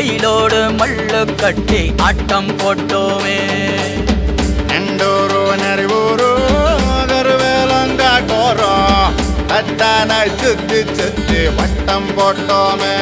மயிலோடு மல்லு கட்டி ஆட்டம் போட்டோமே. நெண்டூரு நெறிவூரு கருவேலங்காட்டோரம் கட்டான சுத்தி சுத்தி வட்டம் போட்டோமே.